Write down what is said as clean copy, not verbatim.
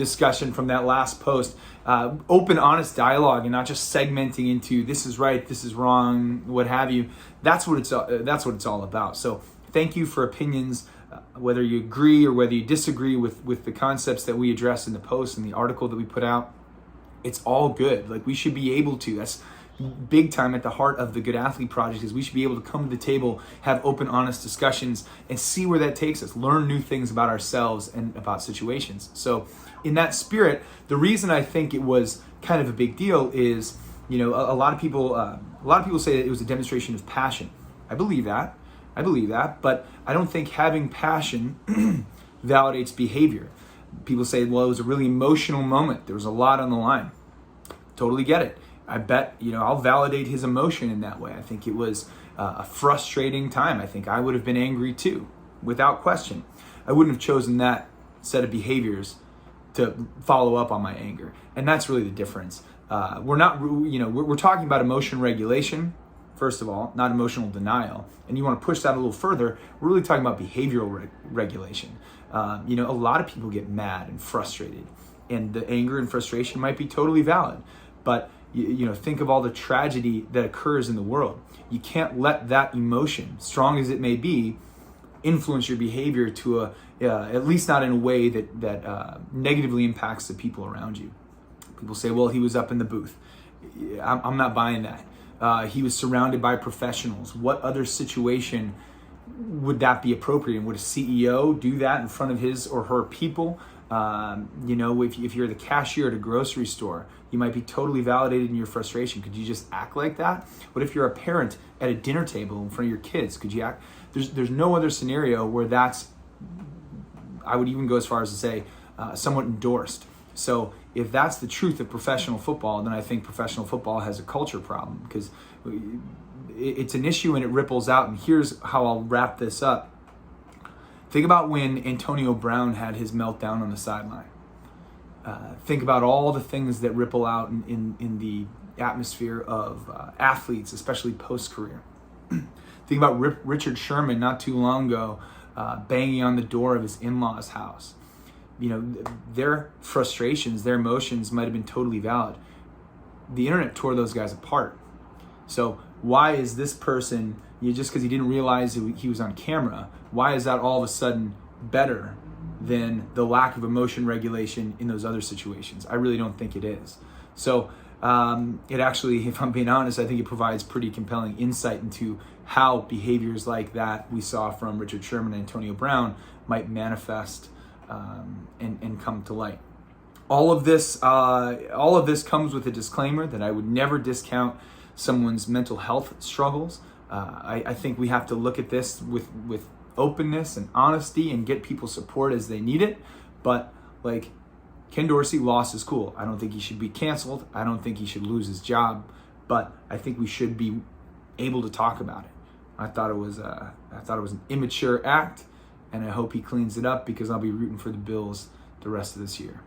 discussion from that last post. Open, honest dialogue, and not just segmenting into this is right, this is wrong, what have you. That's what it's all about. So thank you for opinions, whether you agree or whether you disagree with the concepts that we address in the post and the article that we put out. It's all good. Like, we should be able to. That's big time at the heart of the Good Athlete Project, is we should be able to come to the table, have open, honest discussions, and see where that takes us, learn new things about ourselves and about situations. So in that spirit, the reason I think it was kind of a big deal is, a lot of people say that it was a demonstration of passion. I believe that, but I don't think having passion validates behavior. People say, well, it was a really emotional moment. There was a lot on the line. Totally get it. I bet, I'll validate his emotion in that way. I think it was a frustrating time. I think I would have been angry too, without question. I wouldn't have chosen that set of behaviors to follow up on my anger. And that's really the difference. We're talking about emotion regulation, first of all, not emotional denial. And you want to push that a little further, we're really talking about behavioral regulation. A lot of people get mad and frustrated, and the anger and frustration might be totally valid. But think of all the tragedy that occurs in the world. You can't let that emotion, strong as it may be, influence your behavior to at least not in a way that negatively impacts the people around you. People say, well, he was up in the booth. I'm not buying that. He was surrounded by professionals. What other situation would that be appropriate? And would a CEO do that in front of his or her people? If you're the cashier at a grocery store, you might be totally validated in your frustration. Could you just act like that? What if you're a parent at a dinner table in front of your kids? Could you act? There's no other scenario where that's, I would even go as far as to say, somewhat endorsed. So if that's the truth of professional football, then I think professional football has a culture problem, because it's an issue and it ripples out. And here's how I'll wrap this up. Think about when Antonio Brown had his meltdown on the sideline. Think about all the things that ripple out in the atmosphere of athletes, especially post-career. Think about Richard Sherman not too long ago banging on the door of his in-laws' house. Their frustrations, their emotions might have been totally valid. The internet tore those guys apart. So why is this person, just because he didn't realize he was on camera, why is that all of a sudden better than the lack of emotion regulation in those other situations? I really don't think it is. So it actually, if I'm being honest, I think it provides pretty compelling insight into how behaviors like that we saw from Richard Sherman and Antonio Brown might manifest and come to light. All of this comes with a disclaimer that I would never discount someone's mental health struggles. I think we have to look at this with openness and honesty and get people support as they need it. But like, Ken Dorsey lost his cool. I don't think he should be canceled. I don't think he should lose his job. But I think we should be able to talk about it. I thought it was an immature act, and I hope he cleans it up, because I'll be rooting for the Bills the rest of this year.